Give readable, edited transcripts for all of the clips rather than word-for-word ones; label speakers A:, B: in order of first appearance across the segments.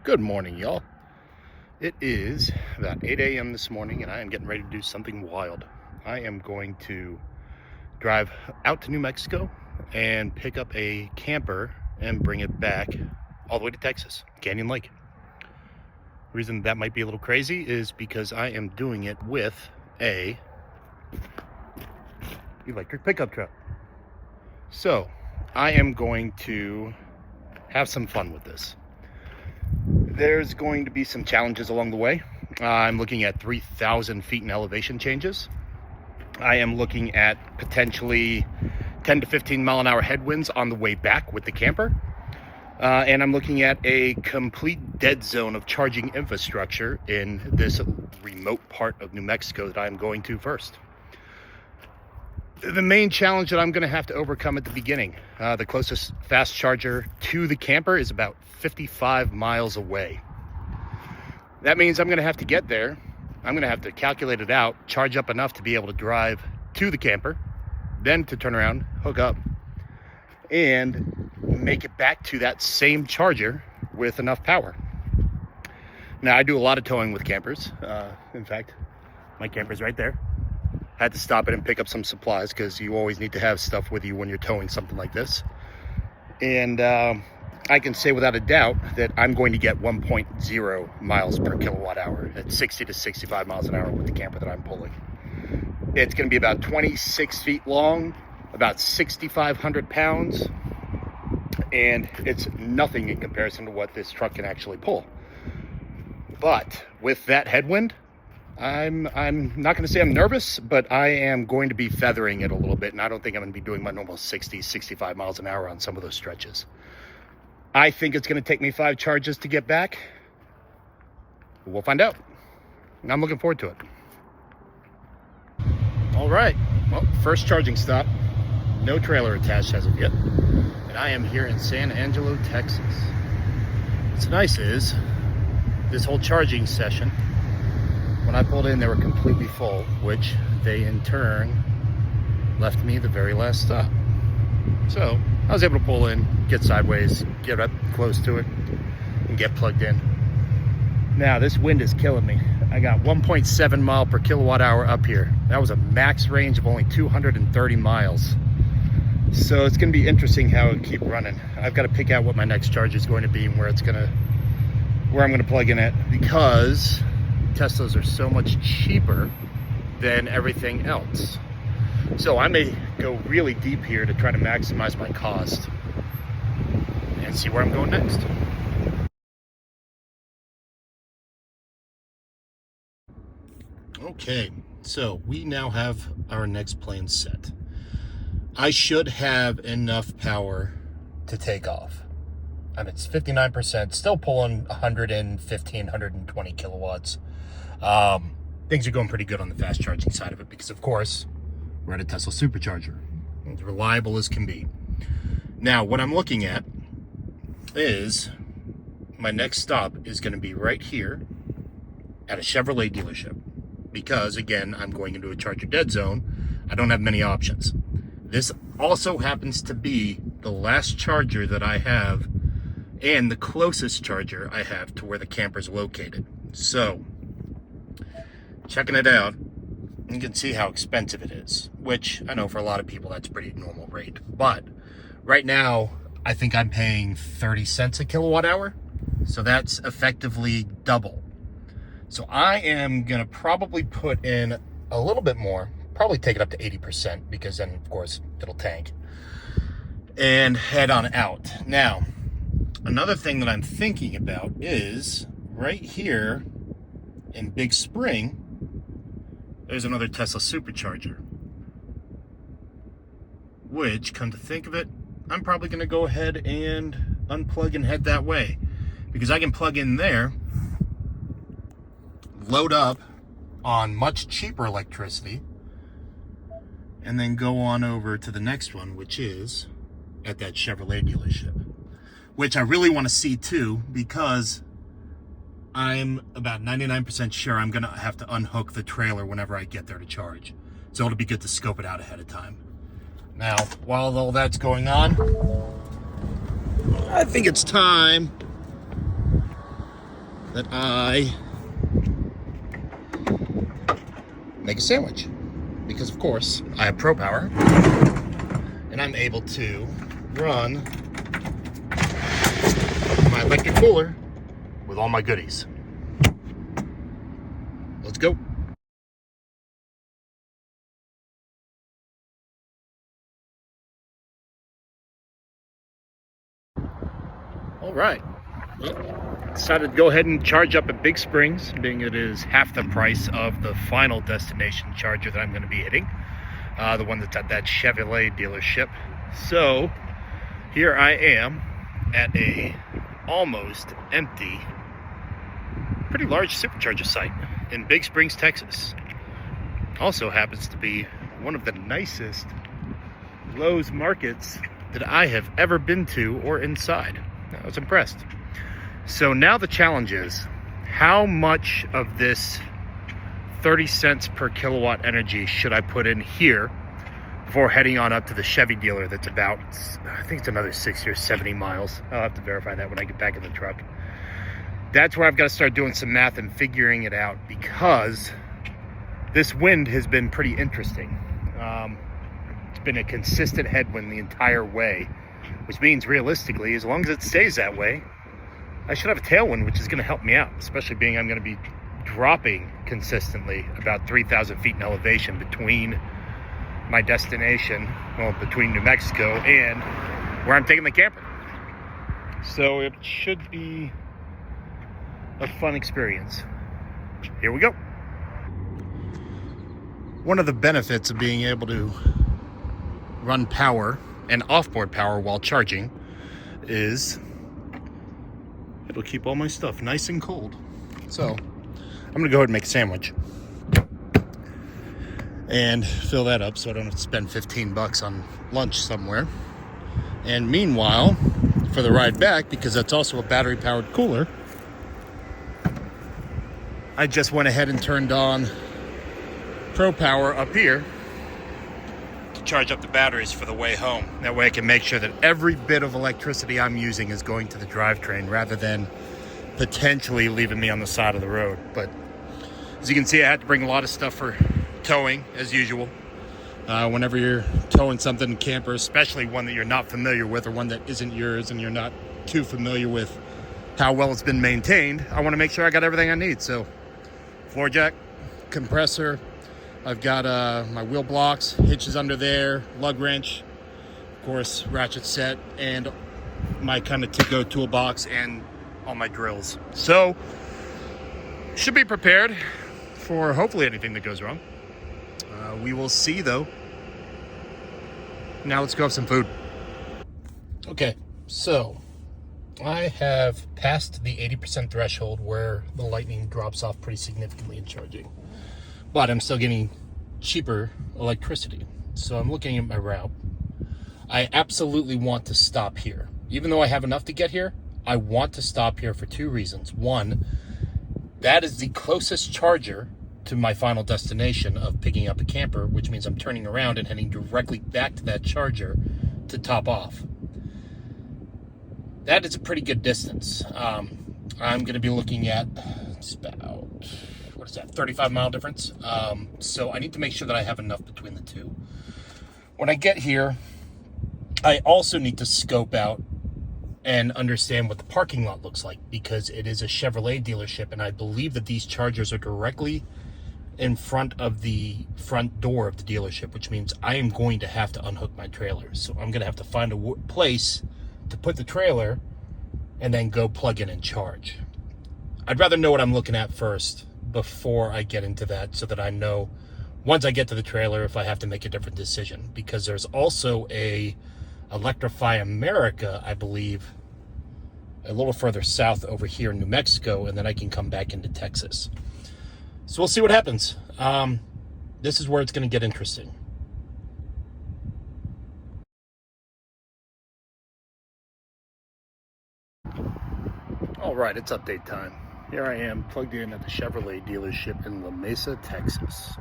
A: Good morning, y'all. It is about 8 a.m. this morning, and I am getting ready to do something wild. I am going to drive out to New Mexico and pick up a camper and bring it back all the way to Texas, Canyon Lake. The reason that might be a little crazy is because I am doing it with a electric pickup truck. So I am going to have some fun with this. There's going to be some challenges along the way. I'm looking at 3,000 feet in elevation changes. I am looking at potentially 10 to 15 mile an hour headwinds on the way back with the camper. And I'm looking at a complete dead zone of charging infrastructure in this remote part of New Mexico that I'm going to first. The main challenge that I'm going to have to overcome at the beginning, the closest fast charger to the camper is about 55 miles away. That means I'm going to have to get there. I'm going to have to calculate it out, charge up enough to be able to drive to the camper, then to turn around, hook up, and make it back to that same charger with enough power. Now, I do a lot of towing with campers. In fact, my camper's right there. Had to stop it and pick up some supplies because you always need to have stuff with you when you're towing something like this. And I can say without a doubt that I'm going to get 1.0 miles per kilowatt hour at 60 to 65 miles an hour with the camper that I'm pulling. It's going to be about 26 feet long, about 6,500 pounds, and it's nothing in comparison to what this truck can actually pull. But with that headwind, I'm not going to say I'm nervous, but I am going to be feathering it a little bit, and I don't think I'm going to be doing my normal 60, 65 miles an hour on some of those stretches. I think it's going to take me 5 charges to get back. We'll find out. I'm looking forward to it. All right, well, first charging stop. No trailer attached as of yet. And I am here in San Angelo, Texas. What's nice is this whole charging session, when I pulled in, they were completely full, which they in turn left me the very last stop. So I was able to pull in, get sideways, get up close to it, and get plugged in. Now, this wind is killing me. I got 1.7 mile per kilowatt hour up here. That was a max range of only 230 miles. So it's going to be interesting how it keep running. I've got to pick out what my next charge is going to be and where I'm going to plug in at, because Teslas are so much cheaper than everything else. So I may go really deep here to try to maximize my cost and see where I'm going next. Okay, so we now have our next plan set. I should have enough power to take off. I mean, it's 59%, still pulling 115, 120 kilowatts. Things are going pretty good on the fast charging side of it because, of course, we're at a Tesla supercharger. It's reliable as can be. Now, what I'm looking at is my next stop is going to be right here at a Chevrolet dealership because, again, I'm going into a charger dead zone. I don't have many options. This also happens to be the last charger that I have and the closest charger I have to where the camper's located. So, checking it out, you can see how expensive it is, which I know for a lot of people that's pretty normal rate. But right now, I think I'm paying 30 cents a kilowatt hour. So that's effectively double. So I am going to probably put in a little bit more, probably take it up to 80% because then, of course, it'll tank, and head on out. Now, another thing that I'm thinking about is right here in Big Spring, there's another Tesla supercharger, which, come to think of it, I'm probably going to go ahead and unplug and head that way because I can plug in there, load up on much cheaper electricity, and then go on over to the next one, which is at that Chevrolet dealership, which I really want to see too because I'm about 99% sure I'm going to have to unhook the trailer whenever I get there to charge. So it'll be good to scope it out ahead of time. Now, while all that's going on, I think it's time that I make a sandwich. Because of course, I have Pro Power, and I'm able to run my electric cooler with all my goodies. Let's go. All right. Decided to go ahead and charge up at Big Springs, being it is half the price of the final destination charger that I'm going to be hitting, the one that's at that Chevrolet dealership. So here I am at a almost empty, pretty large supercharger site in Big Springs, Texas. Also happens to be one of the nicest Lowe's markets that I have ever been to or inside. I was impressed. So now the challenge is, how much of this 30 cents per kilowatt energy should I put in here before heading on up to the Chevy dealer that's about, I think it's another 60 or 70 miles. I'll have to verify that when I get back in the truck. That's where I've got to start doing some math and figuring it out, because this wind has been pretty interesting. It's been a consistent headwind the entire way, which means realistically, as long as it stays that way, I should have a tailwind, which is going to help me out, especially being I'm going to be dropping consistently about 3,000 feet in elevation between my destination, well, between New Mexico and where I'm taking the camper. So it should be a fun experience. Here we go. One of the benefits of being able to run power and offboard power while charging is it'll keep all my stuff nice and cold. So I'm gonna go ahead and make a sandwich and fill that up so I don't have to spend 15 bucks on lunch somewhere. And meanwhile, for the ride back, because that's also a battery powered cooler, I just went ahead and turned on Pro Power up here to charge up the batteries for the way home. That way I can make sure that every bit of electricity I'm using is going to the drivetrain rather than potentially leaving me on the side of the road. But as you can see, I had to bring a lot of stuff for towing as usual. Whenever you're towing something in camper, especially one that you're not familiar with or one that isn't yours and you're not too familiar with how well it's been maintained, I want to make sure I got everything I need. So floor jack, compressor, I've got my wheel blocks, hitches under there, lug wrench, of course, ratchet set, and my kind of to-go toolbox and all my drills. So, should be prepared for hopefully anything that goes wrong. We will see, though. Now let's go have some food. Okay, so I have passed the 80% threshold where the Lightning drops off pretty significantly in charging. But I'm still getting cheaper electricity. So I'm looking at my route. I absolutely want to stop here. Even though I have enough to get here, I want to stop here for two reasons. One, that is the closest charger to my final destination of picking up a camper, which means I'm turning around and heading directly back to that charger to top off. That is a pretty good distance. I'm going to be looking at, it's about, 35-mile difference. So I need to make sure that I have enough between the two. When I get here, I also need to scope out and understand what the parking lot looks like, because it is a Chevrolet dealership, and I believe that these chargers are directly in front of the front door of the dealership, which means I am going to have to unhook my trailer. So I'm going to have to find a place to put the trailer and then go plug in and charge. I'd rather know what I'm looking at first before I get into that, so that I know once I get to the trailer if I have to make a different decision, because there's also a Electrify America, I believe, a little further south over here in New Mexico, and then I can come back into Texas. So we'll see what happens. This is where it's going to get interesting. All right, it's update time. Here I am plugged in at the Chevrolet dealership in Lamesa, Texas.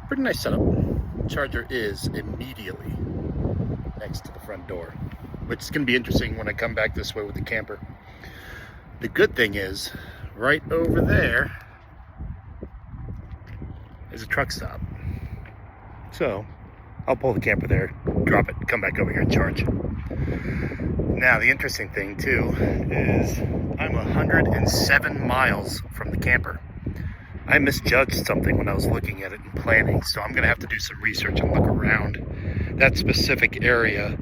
A: Pretty nice setup. Charger is immediately next to the front door, which is going to be interesting when I come back this way with the camper. The good thing is, right over there is a truck stop. So I'll pull the camper there, drop it, come back over here and charge. Now, the interesting thing too is I'm 107 miles from the camper. I misjudged something when I was looking at it and planning, so I'm gonna have to do some research and look around that specific area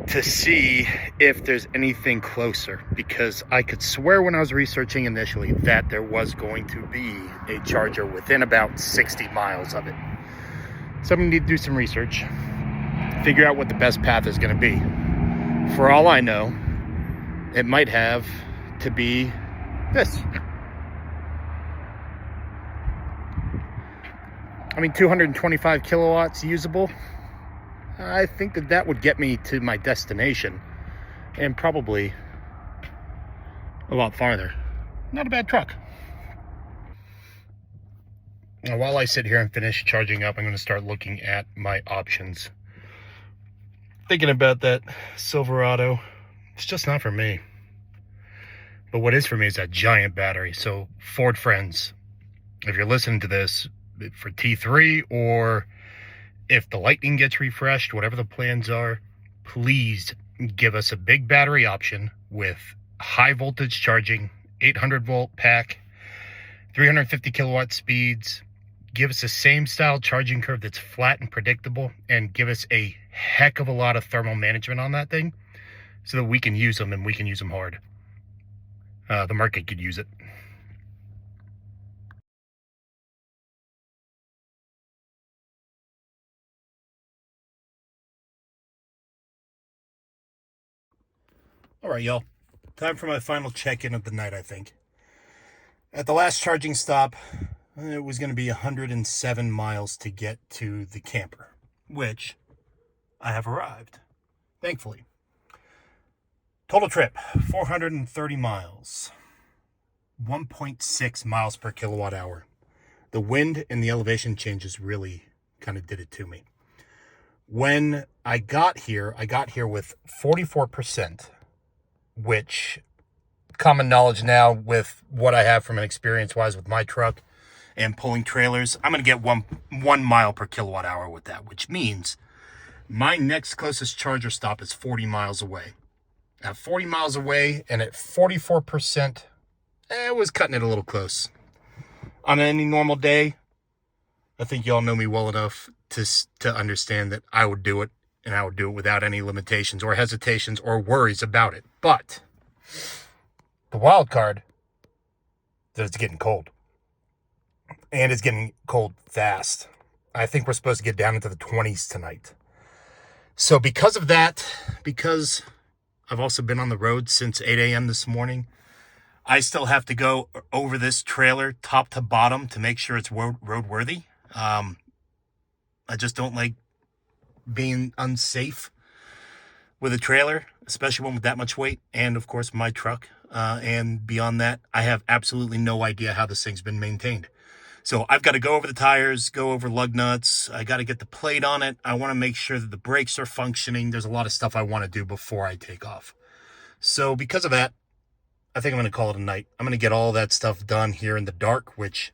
A: to see if there's anything closer, because I could swear when I was researching initially that there was going to be a charger within about 60 miles of it. So I'm gonna need to do some research, figure out what the best path is gonna be. For all I know, it might have to be this. I mean, 225 kilowatts usable. I think that that would get me to my destination and probably a lot farther. Not a bad truck. Now, while I sit here and finish charging up, I'm going to start looking at my options. Thinking about that Silverado, it's just not for me. But what is for me is that giant battery. So Ford friends, if you're listening to this for T3, or if the Lightning gets refreshed, whatever the plans are, please give us a big battery option with high voltage charging, 800 volt pack, 350 kilowatt speeds. Give us the same style charging curve that's flat and predictable, and give us a heck of a lot of thermal management on that thing so that we can use them, and we can use them hard. The market could use it. All right, y'all. Time for my final check-in of the night, I think. At the last charging stop, it was going to be 107 miles to get to the camper, which I have arrived, thankfully. Total trip, 430 miles, 1.6 miles per kilowatt hour. The wind and the elevation changes really kind of did it to me. When I got here with 44%, which common knowledge now with what I have from an experience-wise with my truck and pulling trailers, I'm going to get one mile per kilowatt hour with that, which means my next closest charger stop is 40 miles away. At 40 miles away and at 44%, it was cutting it a little close. On any normal day, I think y'all know me well enough to understand that I would do it, and I would do it without any limitations or hesitations or worries about it. But the wild card is that it's getting cold. And it's getting cold fast. I think we're supposed to get down into the 20s tonight. So because of that, because I've also been on the road since 8 a.m. this morning, I still have to go over this trailer top to bottom to make sure it's roadworthy. I just don't like being unsafe with a trailer, especially one with that much weight, and of course my truck. And beyond that, I have absolutely no idea how this thing's been maintained. So I've got to go over the tires, go over lug nuts. I got to get the plate on it. I want to make sure that the brakes are functioning. There's a lot of stuff I want to do before I take off. So because of that, I think I'm going to call it a night. I'm going to get all that stuff done here in the dark, which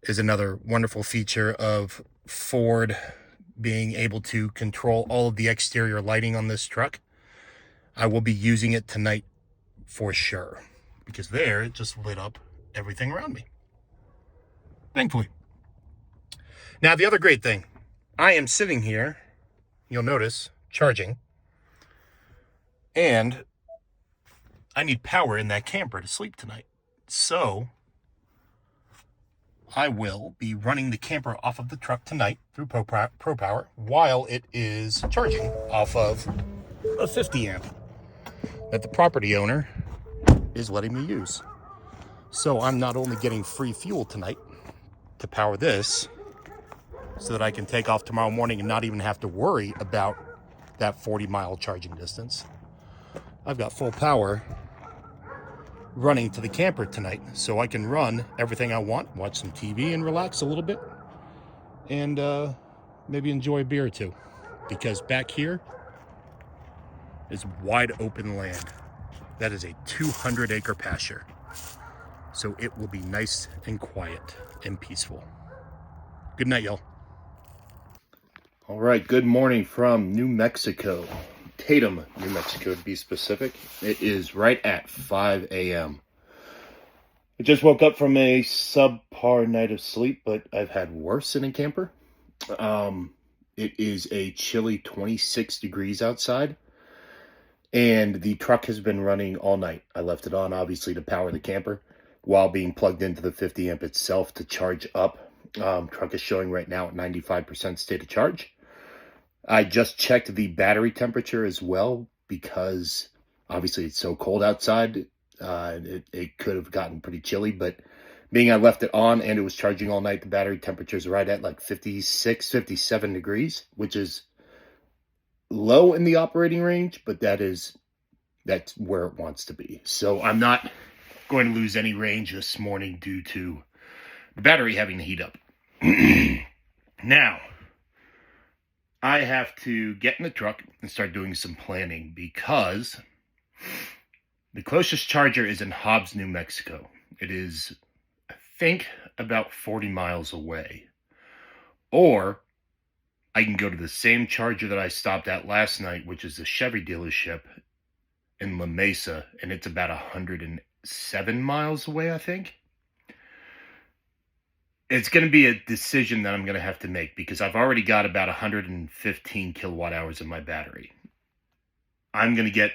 A: is another wonderful feature of Ford being able to control all of the exterior lighting on this truck. I will be using it tonight for sure, because there it just lit up everything around me, thankfully. Now, the other great thing, I am sitting here, you'll notice, charging, and I need power in that camper to sleep tonight. So I will be running the camper off of the truck tonight through ProPower while it is charging off of a 50 amp that the property owner is letting me use. So I'm not only getting free fuel tonight to power this so that I can take off tomorrow morning and not even have to worry about that 40-mile charging distance. I've got full power running to the camper tonight, so I can run everything I want, watch some TV and relax a little bit, and maybe enjoy a beer or two, because back here is wide open land. That is a 200-acre pasture. so it will be nice and quiet and peaceful. Good night, y'all. All right, good morning from New Mexico. Tatum, New Mexico to be specific. It is right at 5 a.m. I just woke up from a subpar night of sleep, but I've had worse in a camper. It is a chilly 26 degrees outside, and the truck has been running all night. I left it on, obviously, to power the camper while being plugged into the 50 amp itself to charge up. Truck is showing right now at 95% state of charge. I just checked the battery temperature as well because obviously it's so cold outside. It could have gotten pretty chilly, but being I left it on and it was charging all night, the battery temperature is right at like 56, 57 degrees, which is low in the operating range, but that's where it wants to be. So I'm not going to lose any range this morning due to the battery having to heat up. Now, I have to get in the truck and start doing some planning because the closest charger is in Hobbs, New Mexico. It is, I think, about 40 miles away. Or I can go to the same charger that I stopped at last night, which is the Chevy dealership in Lamesa, and it's about 107 miles away, I think. It's going to be a decision that I'm going to have to make because I've already got about 115 kilowatt hours in my battery. I'm going to get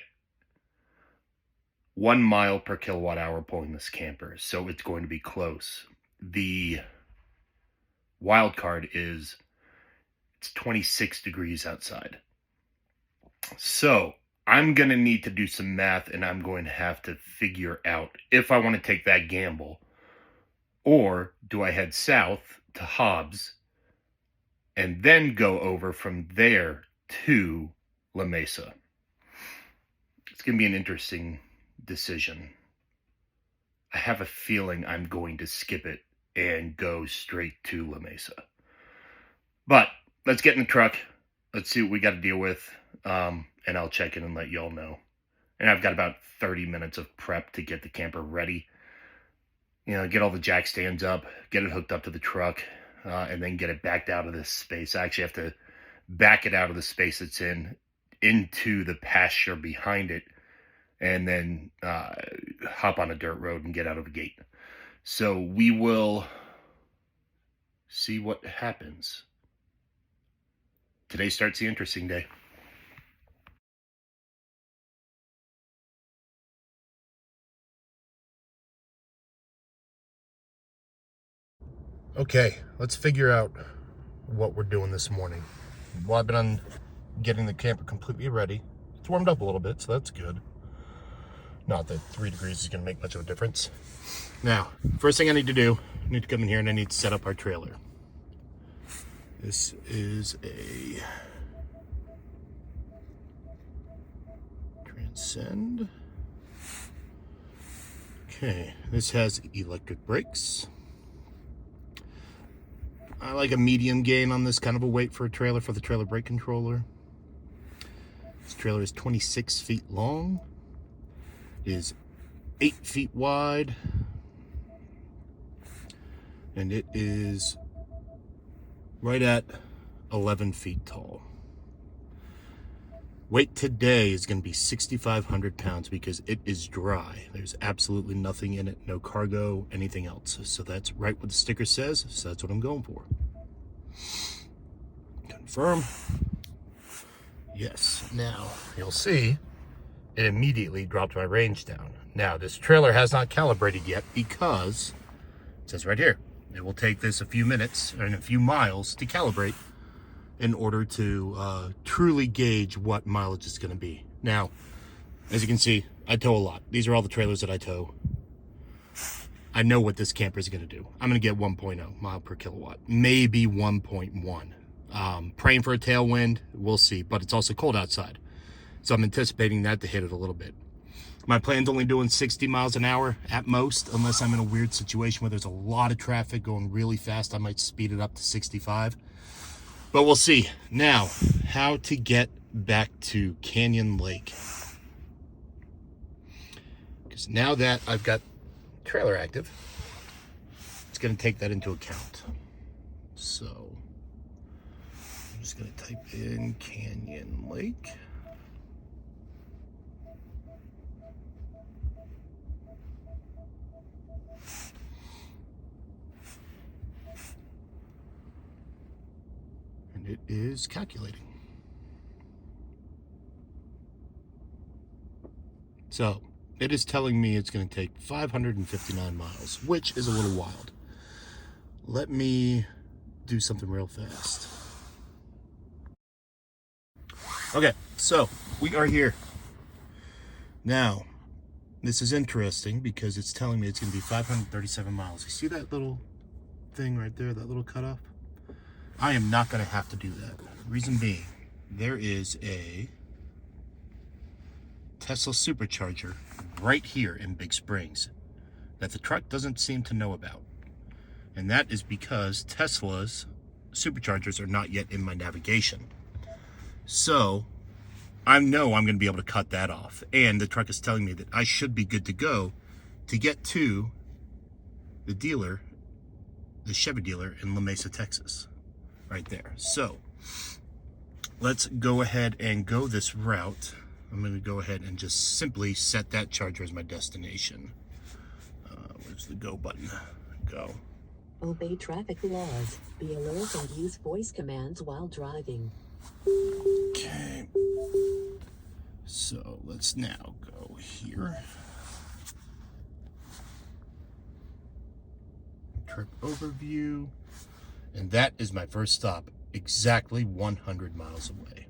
A: 1 mile per kilowatt hour pulling this camper, so it's going to be close. The wild card is it's 26 degrees outside. So I'm going to need to do some math, and I'm going to have to figure out if I want to take that gamble. Or do I head south to Hobbs and then go over from there to Lamesa? It's going to be an interesting decision. I have a feeling I'm going to skip it and go straight to Lamesa. But let's get in the truck. Let's see what we got to deal with. And I'll check in and let y'all know. And I've got about 30 minutes of prep to get the camper ready. Get all the jack stands up, get it hooked up to the truck, and then get it backed out of this space. I actually have to back it out of the space it's in, into the pasture behind it, and then hop on a dirt road and get out of the gate. So we will see what happens. Today starts the interesting day. Okay, let's figure out what we're doing this morning. Well, I've been on getting the camper completely ready. It's warmed up a little bit, so that's good. Not that 3 degrees is going to make much of a difference. Now, first thing I need to do, I need to come in here and I need to set up our trailer. This is a Transcend. Okay, this has electric brakes. I like a medium gain on this kind of a weight for a trailer for the trailer brake controller. This trailer is 26 feet long, is 8 feet wide, and it is right at 11 feet tall. Weight today is going to be 6,500 pounds because it is dry. There's absolutely nothing in it, no cargo, anything else. So that's right what the sticker says, so that's what I'm going for. Confirm. Yes. Now, you'll see it immediately dropped my range down. Now, this trailer has not calibrated yet because it says right here, it will take this a few minutes and a few miles to calibrate in order to truly gauge what mileage is going to be. Now, as you can see, I tow a lot. These are all the trailers that I tow. I know what this camper is going to do. I'm going to get 1.0 mile per kilowatt, maybe 1.1. Praying for a tailwind, we'll see, but it's also cold outside. So I'm anticipating that to hit it a little bit. My plan's only doing 60 miles an hour at most, unless I'm in a weird situation where there's a lot of traffic going really fast. I might speed it up to 65. But we'll see. Now, how to get back to Canyon Lake. Because now that I've got trailer active, it's going to take that into account. So I'm just going to type in Canyon Lake. And it is calculating. So it is telling me it's going to take 559 miles, which is a little wild. Let me do something real fast. Okay, so we are here. Now, this is interesting because it's telling me it's going to be 537 miles. You see that little thing right there, that little cutoff? I am not going to have to do that. Reason being, there is a Tesla supercharger right here in Big Springs that the truck doesn't seem to know about. And that is because Tesla's superchargers are not yet in my navigation. So I know I'm going to be able to cut that off. And the truck is telling me that I should be good to go to get to the dealer, the Chevy dealer in Lamesa, Texas, right there. So let's go ahead and go this route. I'm going to go ahead and just simply set that charger as my destination. Where's the go button? Go.
B: Obey traffic laws. Be alert and use voice commands while driving.
A: Okay. So let's now go here. Trip overview. And that is my first stop, exactly 100 miles away.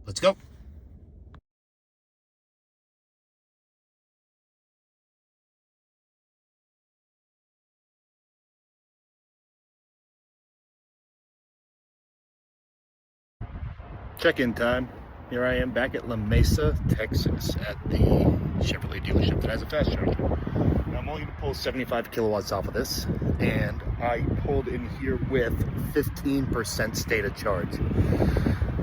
A: Let's go. Check-in time. Here I am back at Lamesa, Texas at the Chevrolet dealership that has a fast charger. Now I'm only going to pull 75 kilowatts off of this, and I pulled in here with 15% state of charge.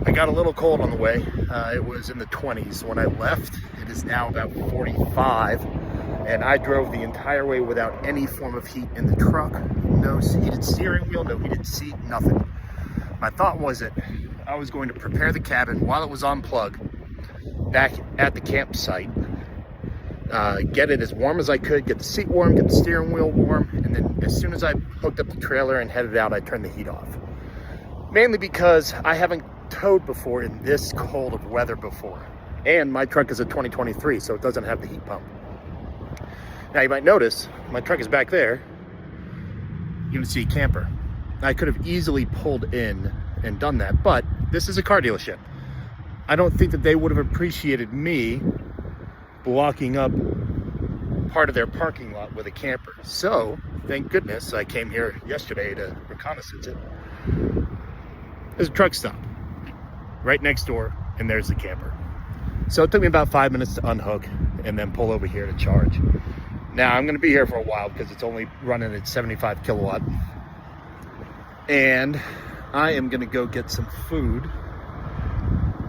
A: I got a little cold on the way. It was in the 20s when I left. It is now about 45, and I drove the entire way without any form of heat in the truck. No heated steering wheel, no heated seat, nothing. My thought was that I was going to prepare the cabin while it was on plug back at the campsite, get it as warm as I could, get the seat warm, get the steering wheel warm, and then as soon as I hooked up the trailer and headed out, I turned the heat off. Mainly because I haven't towed before in this cold of weather before. And my truck is a 2023, so it doesn't have the heat pump. Now you might notice, my truck is back there. You can see a camper. I could have easily pulled in and done that, but this is a car dealership. I don't think that they would have appreciated me blocking up part of their parking lot with a camper. So, thank goodness I came here yesterday to reconnaissance it. There's a truck stop right next door, and there's the camper. So it took me about 5 minutes to unhook and then pull over here to charge. Now I'm gonna be here for a while because it's only running at 75 kilowatt. And I am gonna go get some food,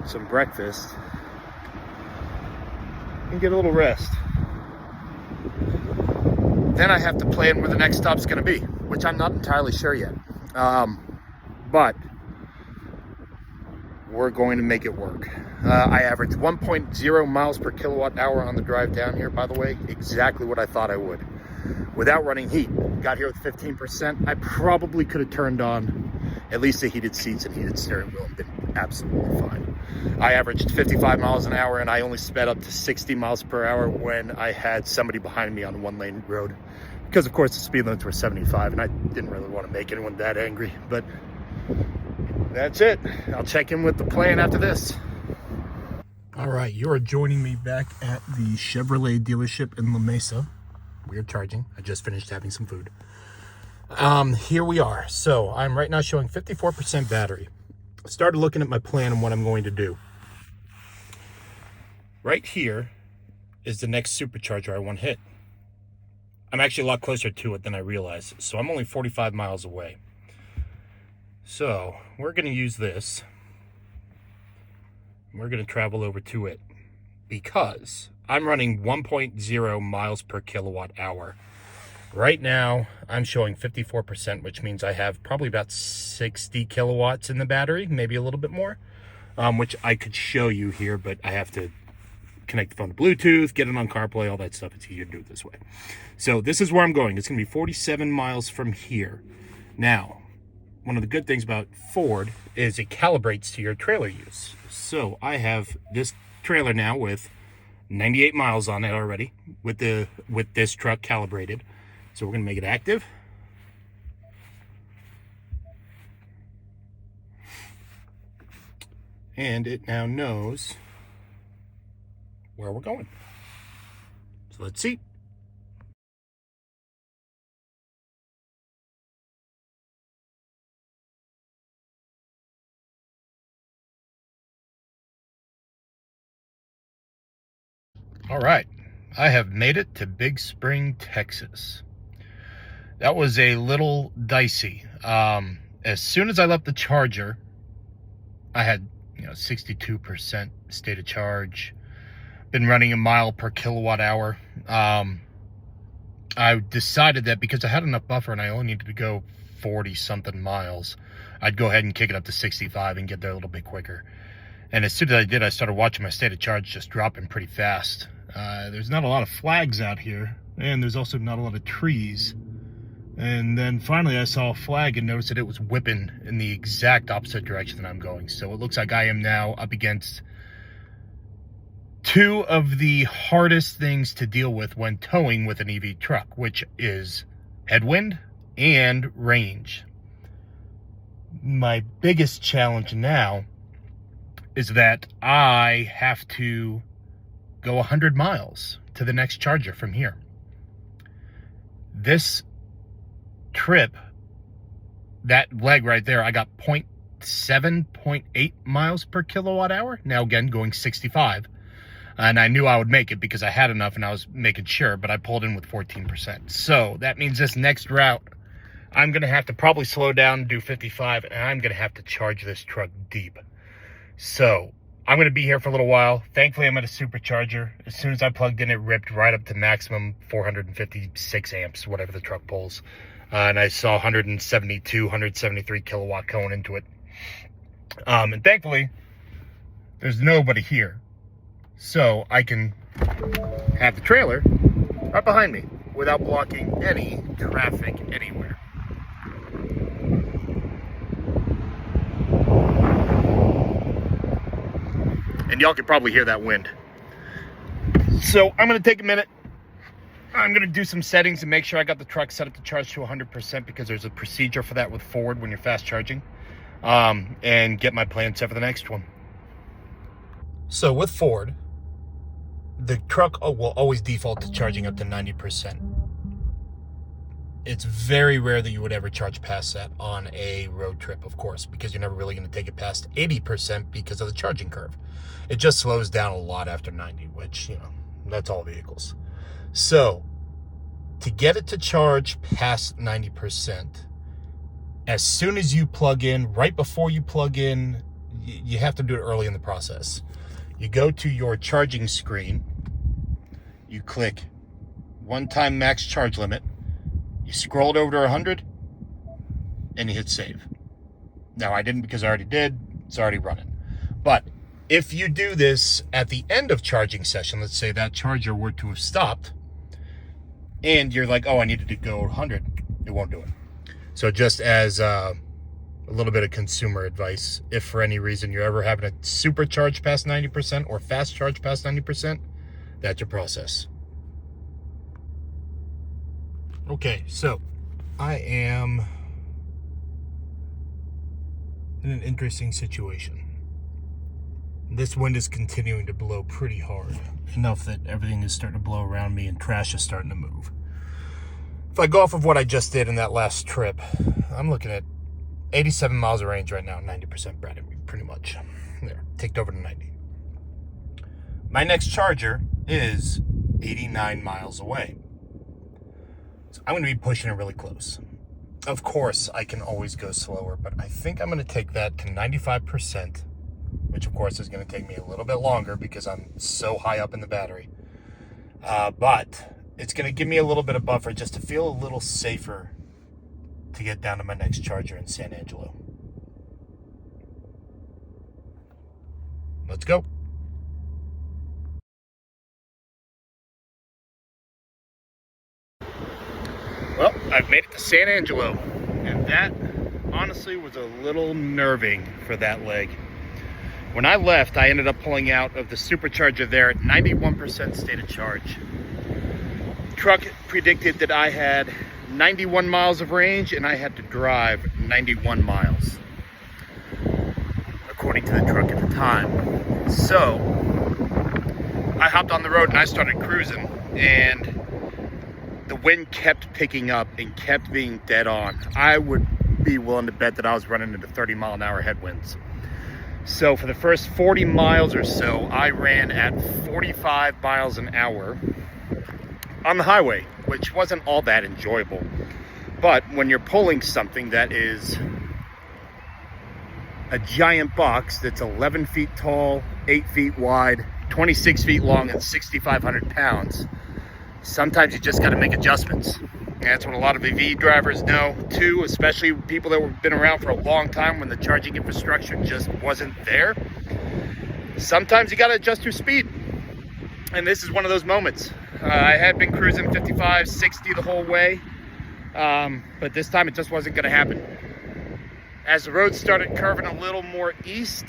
A: some breakfast, and get a little rest. Then I have to plan where the next stop's gonna be, which I'm not entirely sure yet. But we're going to make it work. I averaged 1.0 miles per kilowatt hour on the drive down here, by the way, exactly what I thought I would. Without running heat. Got here with 15%. I probably could have turned on at least the heated seats and heated steering wheel and been absolutely fine. I averaged 55 miles an hour and I only sped up to 60 miles per hour when I had somebody behind me on a one-lane road. Because of course the speed limits were 75 and I didn't really want to make anyone that angry, but that's it. I'll check in with the plan after this. All right, you are joining me back at the Chevrolet dealership in Lamesa. We are charging. I just finished having some food. Here we are. So I'm right now showing 54% battery. I started looking at my plan and what I'm going to do. Right here is the next supercharger I want to hit. I'm actually a lot closer to it than I realized. So I'm only 45 miles away. So we're going to use this. We're going to travel over to it because I'm running 1.0 miles per kilowatt hour. Right now, I'm showing 54%, which means I have probably about 60 kilowatts in the battery, maybe a little bit more, which I could show you here, but I have to connect the phone to Bluetooth, get it on CarPlay, all that stuff. It's easier to do it this way. So this is where I'm going. It's going to be 47 miles from here. Now, one of the good things about Ford is it calibrates to your trailer use. So I have this trailer now with 98 miles on it already with this truck calibrated. So we're going to make it active. And it now knows where we're going. So let's see. All right, I have made it to Big Spring, Texas. That was a little dicey. As soon as I left the charger, I had 62% state of charge. Been running a mile per kilowatt hour. I decided that because I had enough buffer and I only needed to go 40 something miles, I'd go ahead and kick it up to 65 and get there a little bit quicker. And as soon as I did, I started watching my state of charge just dropping pretty fast. There's not a lot of flags out here, and there's also not a lot of trees. And then finally I saw a flag and noticed that it was whipping in the exact opposite direction that I'm going. So it looks like I am now up against two of the hardest things to deal with when towing with an EV truck, which is headwind and range. My biggest challenge now is that I have to go 100 miles to the next charger from here. This trip, that leg right there, I got 0.8 miles per kilowatt hour. Now again, going 65. And I knew I would make it because I had enough and I was making sure, but I pulled in with 14%. So that means this next route, I'm going to have to probably slow down and do 55, and I'm going to have to charge this truck deep. So I'm going to be here for a little while. Thankfully, I'm at a supercharger. As soon as I plugged in, it ripped right up to maximum 456 amps, whatever the truck pulls. And I saw 172, 173 kilowatt going into it. And thankfully, there's nobody here. So I can have the trailer right behind me without blocking any traffic anywhere. And y'all can probably hear that wind. So I'm going to take a minute. I'm going to do some settings and make sure I got the truck set up to charge to 100% because there's a procedure for that with Ford when you're fast charging. And get my plan set for the next one. So with Ford, the truck will always default to charging up to 90%. It's very rare that you would ever charge past that on a road trip, of course, because you're never really going to take it past 80% because of the charging curve. It just slows down a lot after 90, which, that's all vehicles. So to get it to charge past 90%, as soon as you plug in, right before you plug in, you have to do it early in the process. You go to your charging screen, you click one-time max charge limit, you scroll it over to 100, and you hit save. Now, I didn't because I already did. It's already running. But if you do this at the end of charging session, let's say that charger were to have stopped, and you're like, oh, I needed to go 100, it won't do it. So just as a little bit of consumer advice, if for any reason you're ever having a supercharge past 90% or fast charge past 90%, that's your process. Okay, so I am in an interesting situation. This wind is continuing to blow pretty hard, enough that everything is starting to blow around me and trash is starting to move. If I go off of what I just did in that last trip, I'm looking at 87 miles of range right now, 90% battery, pretty much. There, ticked over to 90. My next charger is 89 miles away. So I'm going to be pushing it really close. Of course, I can always go slower, but I think I'm going to take that to 95%, which of course is going to take me a little bit longer because I'm so high up in the battery. But it's going to give me a little bit of buffer just to feel a little safer to get down to my next charger in San Angelo. Let's go. Well, I've made it to San Angelo, and that honestly was a little nerving for that leg. When I left, I ended up pulling out of the supercharger there at 91% state of charge. Truck predicted that I had 91 miles of range and I had to drive 91 miles, according to the truck at the time. So I hopped on the road and I started cruising, and the wind kept picking up and kept being dead on. I would be willing to bet that I was running into 30-mile-an-hour headwinds. So for the first 40 miles or so, I ran at 45 miles an hour on the highway, which wasn't all that enjoyable. But when you're pulling something that is a giant box that's 11 feet tall, 8 feet wide, 26 feet long, and 6,500 pounds, sometimes you just got to make adjustments. And that's what a lot of EV drivers know too, especially people that have been around for a long time when the charging infrastructure just wasn't there. Sometimes you got to adjust your speed. And this is one of those moments. I had been cruising 55, 60 the whole way, but this time it just wasn't going to happen. As the road started curving a little more east,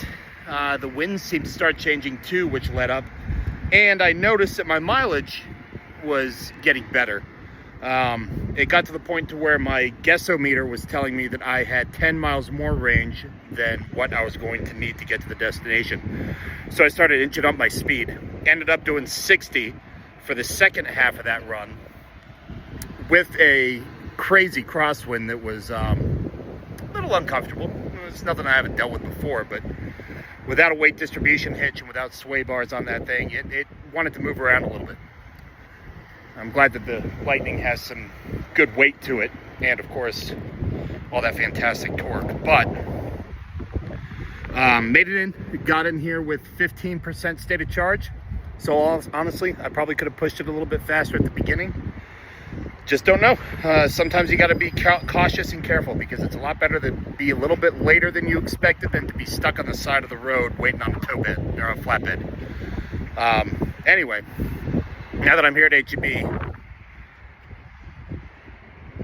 A: the wind seemed to start changing too, which led up. And I noticed that my mileage was getting better. It got to the point to where my guessometer was telling me that I had 10 miles more range than what I was going to need to get to the destination. So I started inching up my speed. Ended up doing 60 for the second half of that run with a crazy crosswind that was a little uncomfortable. It's nothing I haven't dealt with before, but without a weight distribution hitch and without sway bars on that thing, it wanted to move around a little bit. I'm glad that the Lightning has some good weight to it, and of course, all that fantastic torque. But made it in, got in here with 15% state of charge. So honestly, I probably could have pushed it a little bit faster at the beginning. Just don't know. Sometimes you got to be cautious and careful, because it's a lot better to be a little bit later than you expected than to be stuck on the side of the road waiting on a tow bed or a flatbed. Anyway. Now that I'm here at H-E-B,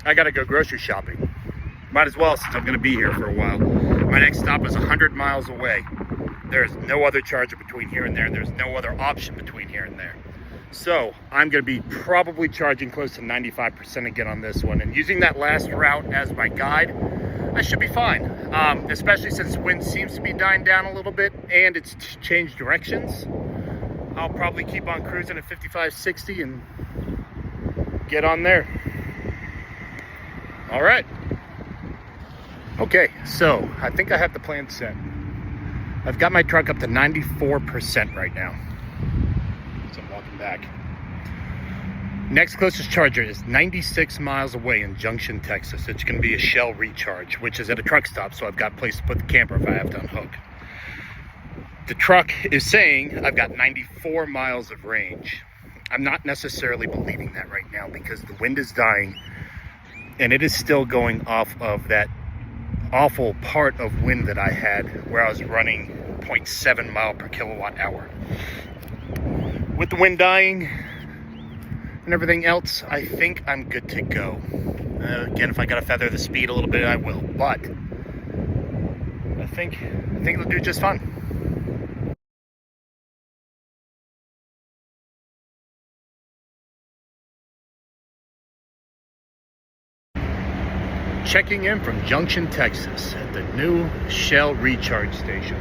A: I gotta go grocery shopping. Might as well, since I'm gonna be here for a while. My next stop is 100 miles away. There's no other charger between here and there. There's no other option between here and there. So I'm gonna be probably charging close to 95% again on this one. And using that last route as my guide, I should be fine. Especially since wind seems to be dying down a little bit and it's changed directions. I'll probably keep on cruising at 55, 60 and get on there. All right. Okay, so I think I have the plan set. I've got my truck up to 94% right now. So I'm walking back. Next closest charger is 96 miles away in Junction, Texas. It's going to be a Shell recharge, which is at a truck stop, so I've got a place to put the camper if I have to unhook. The truck is saying I've got 94 miles of range. I'm not necessarily believing that right now, because the wind is dying and it is still going off of that awful part of wind that I had where I was running 0.7 mile per kilowatt hour. With the wind dying and everything else, I think I'm good to go. Again, if I gotta feather the speed a little bit, I will, but I think it'll do just fine. Checking in from Junction, Texas at the new Shell recharge station.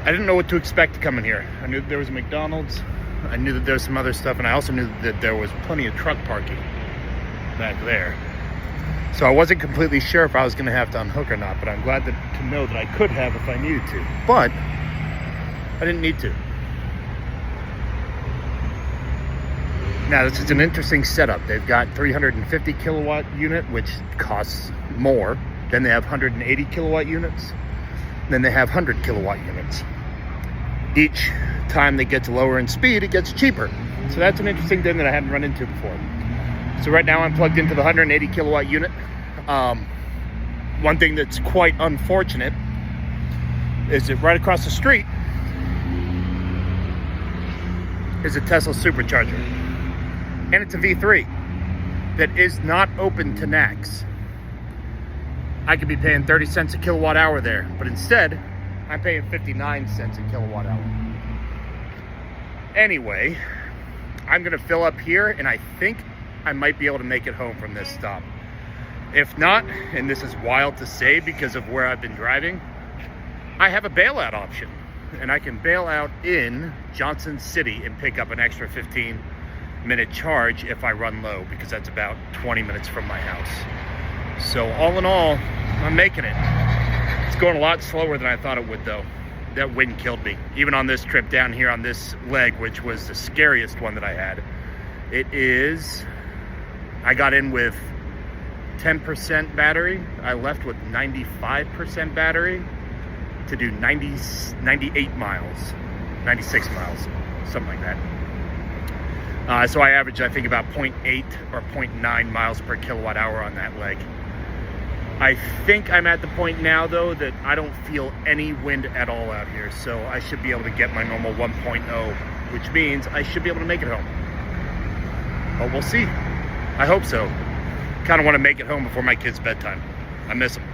A: I didn't know what to expect coming here. I knew that there was a McDonald's. I knew that there was some other stuff, and I also knew that there was plenty of truck parking back there. So I wasn't completely sure if I was going to have to unhook or not, but I'm glad to know that I could have if I needed to. But I didn't need to. Now, this is an interesting setup. They've got 350 kilowatt unit, which costs more. Then they have 180 kilowatt units. Then they have 100 kilowatt units. Each time they get to lower in speed, it gets cheaper. So that's an interesting thing that I hadn't run into before. So right now I'm plugged into the 180 kilowatt unit. One thing that's quite unfortunate is that right across the street is a Tesla supercharger. And it's a V3 that is not open to NACS. I could be paying 30 cents a kilowatt hour there, but instead I'm paying 59 cents a kilowatt hour. Anyway, I'm gonna fill up here, and I think I might be able to make it home from this stop. If not, and this is wild to say because of where I've been driving, I have a bailout option, and I can bail out in Johnson City and pick up an extra 15-minute charge if I run low, because that's about 20 minutes from my house. So all in all, I'm making it. It's going a lot slower than I thought it would, though. That wind killed me. Even on this trip down here on this leg, which was the scariest one that I had, I got in with 10% battery. I left with 95% battery to do 98 miles, 96 miles, something like that. So I averaged, I think, about 0.8 or 0.9 miles per kilowatt hour on that leg. I think I'm at the point now, though, that I don't feel any wind at all out here, so I should be able to get my normal 1.0, which means I should be able to make it home. But we'll see. I hope so. Kind of want to make it home before my kids' bedtime. I miss them.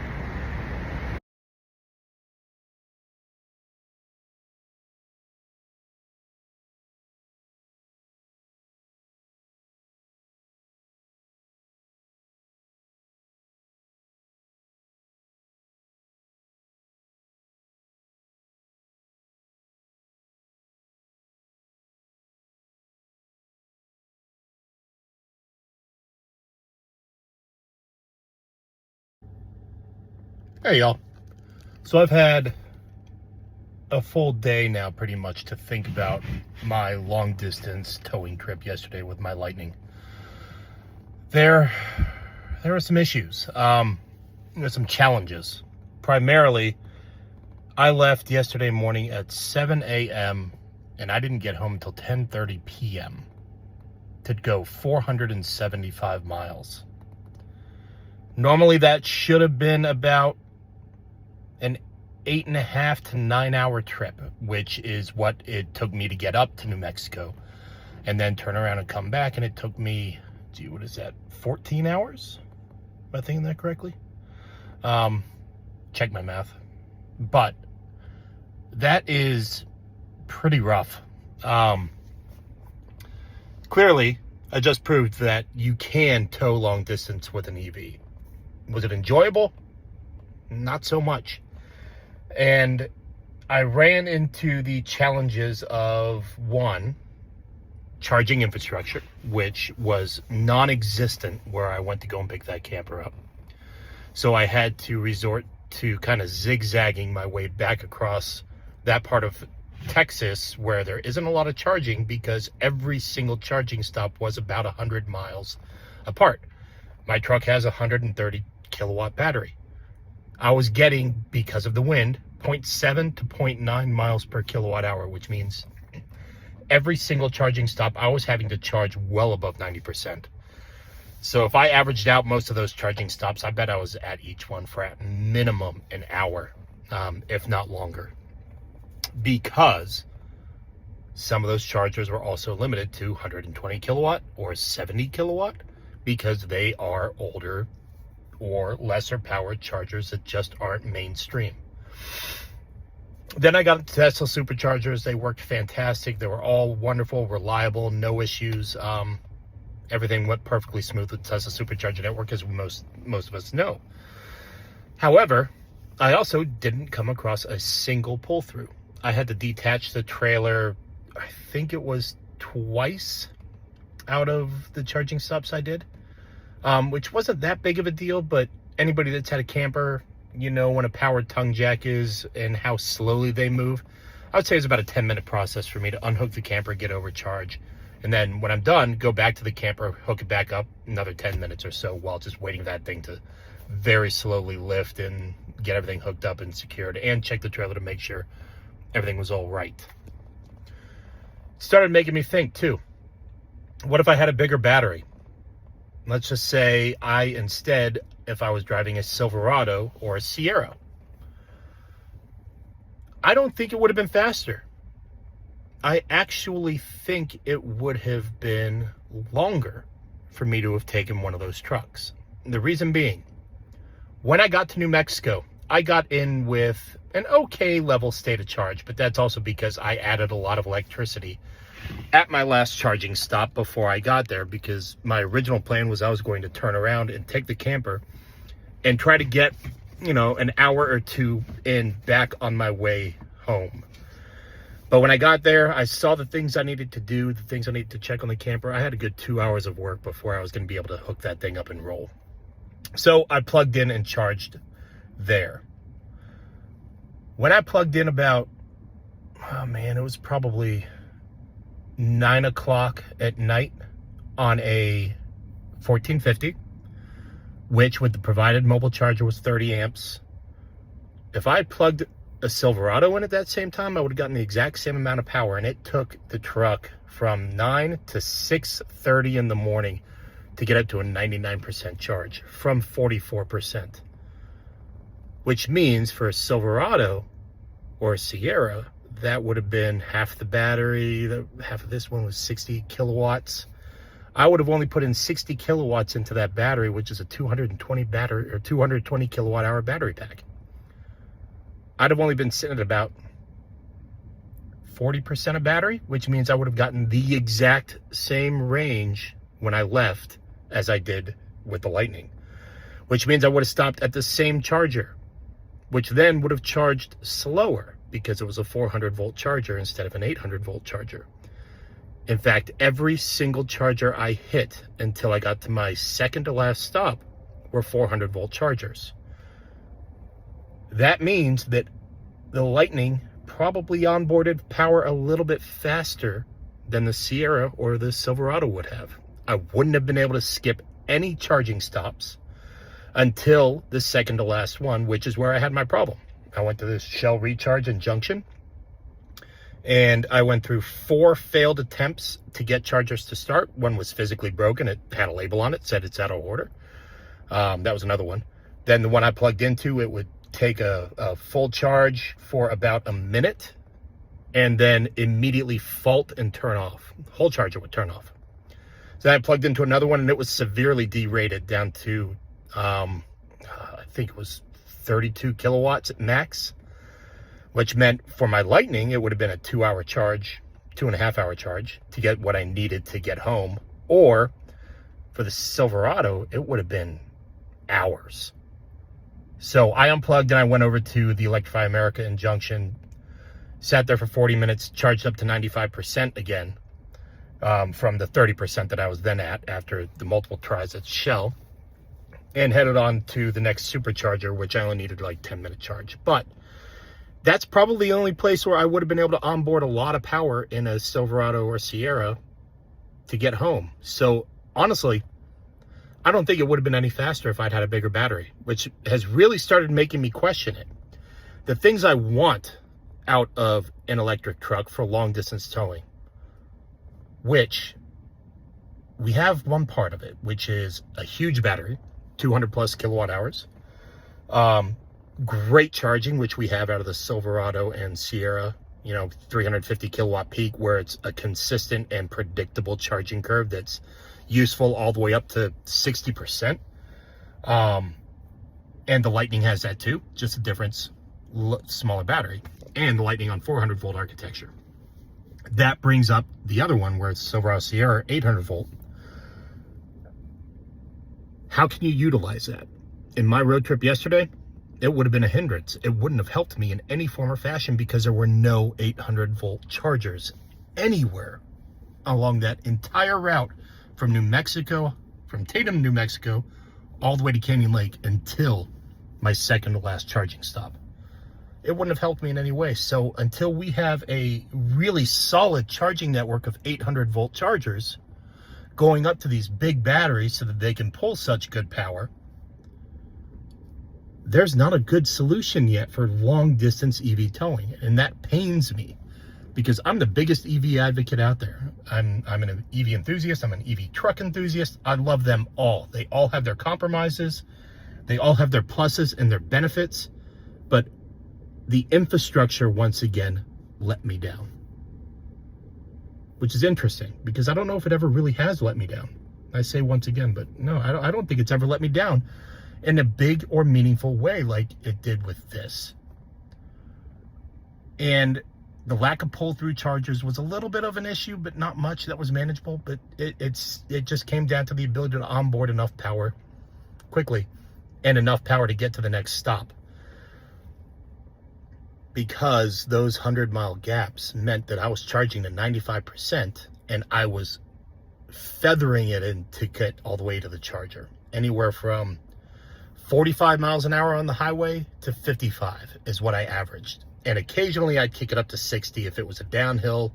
A: Hey, y'all. So I've had a full day now, pretty much, to think about my long distance towing trip yesterday with my Lightning. There are some issues. There's some challenges. Primarily, I left yesterday morning at 7 a.m. and I didn't get home until 10:30 p.m. to go 475 miles. Normally, that should have been about an 8.5 to 9 hour trip, which is what it took me to get up to New Mexico and then turn around and come back. And it took me, 14 hours? Am I thinking that correctly? Check my math. But that is pretty rough. Clearly, I just proved that you can tow long distance with an EV. Was it enjoyable? Not so much. And I ran into the challenges of, one, charging infrastructure, which was non-existent where I went to go and pick that camper up. So I had to resort to kind of zigzagging my way back across that part of Texas where there isn't a lot of charging, because every single charging stop was about 100 miles apart. My truck has a 130 kilowatt battery. I was getting, because of the wind, 0.7 to 0.9 miles per kilowatt hour, which means every single charging stop I was having to charge well above 90%. So if I averaged out most of those charging stops, I bet I was at each one for at minimum an hour, if not longer. Because some of those chargers were also limited to 120 kilowatt or 70 kilowatt, because they are older or lesser powered chargers that just aren't mainstream. Then I got Tesla superchargers. They worked fantastic. They were all wonderful, reliable, no issues. Everything went perfectly smooth with Tesla supercharger network, as most of us know. However, I also didn't come across a single pull through. I had to detach the trailer, I think it was twice out of the charging stops I did, which wasn't that big of a deal, but anybody that's had a camper, you know, when a powered tongue jack is and how slowly they move. I would say it's about a 10-minute process for me to unhook the camper, get over charge, and then when I'm done, go back to the camper, hook it back up, another 10 minutes or so while just waiting for that thing to very slowly lift and get everything hooked up and secured, and check the trailer to make sure everything was all right. Started making me think too. What if I had a bigger battery? Let's just say if I was driving a Silverado or a Sierra, I don't think it would have been faster. I actually think it would have been longer for me to have taken one of those trucks. The reason being, when I got to New Mexico, I got in with an okay level state of charge, but that's also because I added a lot of electricity at my last charging stop before I got there, because my original plan was I was going to turn around and take the camper and try to get, an hour or two in back on my way home. But when I got there, I saw the things I needed to do, the things I needed to check on the camper. I had a good 2 hours of work before I was going to be able to hook that thing up and roll. So I plugged in and charged there. When I plugged in it was probably 9 o'clock at night on a 1450, which with the provided mobile charger was 30 amps. If I plugged a Silverado in at that same time, I would have gotten the exact same amount of power, and it took the truck from 9 to 6:30 in the morning to get up to a 99% charge from 44%. Which means for a Silverado or a Sierra, that would have been half the battery. Half of this one was 60 kilowatts. I would have only put in 60 kilowatts into that battery, which is a 220 kilowatt hour battery pack. I'd have only been sitting at about 40% of battery, which means I would have gotten the exact same range when I left as I did with the Lightning, which means I would have stopped at the same charger, which then would have charged slower because it was a 400 volt charger instead of an 800 volt charger. In fact, every single charger I hit until I got to my second to last stop were 400 volt chargers. That means that the Lightning probably onboarded power a little bit faster than the Sierra or the Silverado would have. I wouldn't have been able to skip any charging stops until the second to last one, which is where I had my problem. I went to this Shell Recharge in Junction, and I went through 4 failed attempts to get chargers to start. One was physically broken. It had a label on it, said it's out of order. That was another one. Then the one I plugged into, it would take a full charge for about a minute and then immediately fault and turn off. The whole charger would turn off. So I plugged into another one, and it was severely derated down to, I think it was 32 kilowatts at max, which meant for my Lightning, it would have been a 2-hour charge, 2.5 hour charge to get what I needed to get home. Or for the Silverado, it would have been hours. So I unplugged and I went over to the Electrify America in Junction, sat there for 40 minutes, charged up to 95% again, from the 30% that I was then at after the multiple tries at Shell, and headed on to the next supercharger, which I only needed like 10-minute charge. But that's probably the only place where I would have been able to onboard a lot of power in a Silverado or Sierra to get home. So honestly, I don't think it would have been any faster if I'd had a bigger battery, which has really started making me question it. The things I want out of an electric truck for long distance towing, which we have one part of it, which is a huge battery, 200 plus kilowatt hours, great charging, which we have out of the Silverado and Sierra, 350 kilowatt peak, where it's a consistent and predictable charging curve that's useful all the way up to 60%. And the Lightning has that too, just a difference, smaller battery, and the Lightning on 400 volt architecture. That brings up the other one where it's Silverado Sierra 800 volt. How can you utilize that? In my road trip yesterday, it would have been a hindrance. It wouldn't have helped me in any form or fashion because there were no 800 volt chargers anywhere along that entire route from Tatum, New Mexico, all the way to Canyon Lake until my second to last charging stop. It wouldn't have helped me in any way. So until we have a really solid charging network of 800 volt chargers going up to these big batteries so that they can pull such good power, there's not a good solution yet for long distance EV towing. And that pains me because I'm the biggest EV advocate out there. I'm an EV enthusiast. I'm an EV truck enthusiast. I love them all. They all have their compromises. They all have their pluses and their benefits. But the infrastructure, once again, let me down. Which is interesting, because I don't know if it ever really has let me down. I say once again, but no, I don't think it's ever let me down in a big or meaningful way like it did with this. And the lack of pull-through chargers was a little bit of an issue, but not much. That was manageable. But it just came down to the ability to onboard enough power quickly and enough power to get to the next stop. Because those 100-mile gaps meant that I was charging to 95% and I was feathering it in to get all the way to the charger. Anywhere from 45 miles an hour on the highway to 55 is what I averaged. And occasionally I'd kick it up to 60 if it was a downhill,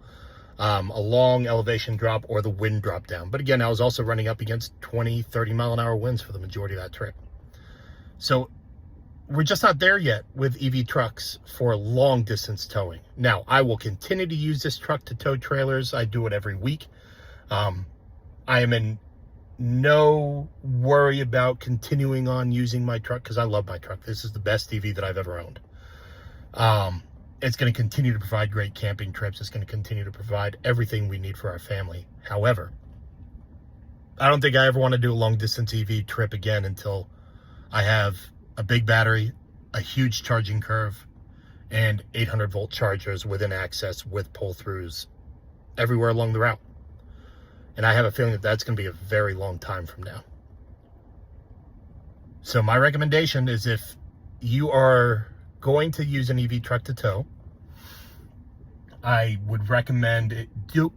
A: a long elevation drop, or the wind drop down. But again, I was also running up against 20, 30 mile an hour winds for the majority of that trip. So we're just not there yet with EV trucks for long distance towing. Now, I will continue to use this truck to tow trailers. I do it every week. I am in no worry about continuing on using my truck because I love my truck. This is the best EV that I've ever owned. It's going to continue to provide great camping trips. It's going to continue to provide everything we need for our family. However, I don't think I ever want to do a long distance EV trip again until I have a big battery, a huge charging curve, and 800 volt chargers within access with pull-throughs everywhere along the route. And I have a feeling that that's going to be a very long time from now. So my recommendation is, if you are going to use an EV truck to tow, I would recommend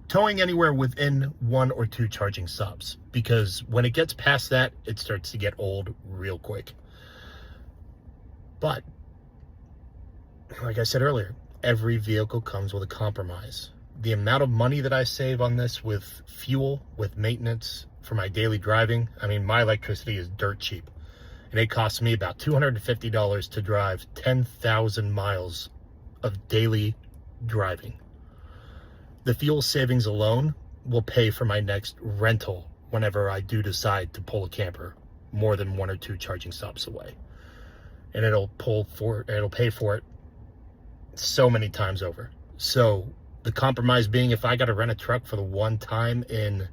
A: towing anywhere within 1 or 2 charging stops, because when it gets past that, it starts to get old real quick. But like I said earlier, every vehicle comes with a compromise. The amount of money that I save on this with fuel, with maintenance for my daily driving, I mean, my electricity is dirt cheap. And it costs me about $250 to drive 10,000 miles of daily driving. The fuel savings alone will pay for my next rental whenever I do decide to pull a camper more than 1 or 2 charging stops away. And it'll pay for it so many times over. So the compromise being, if I got to rent a truck for the one time in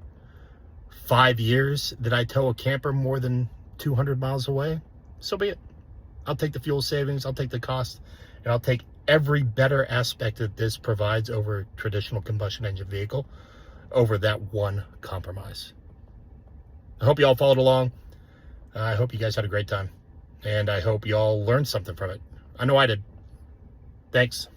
A: 5 years that I tow a camper more than 200 miles away, so be it. I'll take the fuel savings, I'll take the cost, and I'll take every better aspect that this provides over traditional combustion engine vehicle over that one compromise. I hope you all followed along. I hope you guys had a great time. And I hope you all learned something from it. I know I did. Thanks.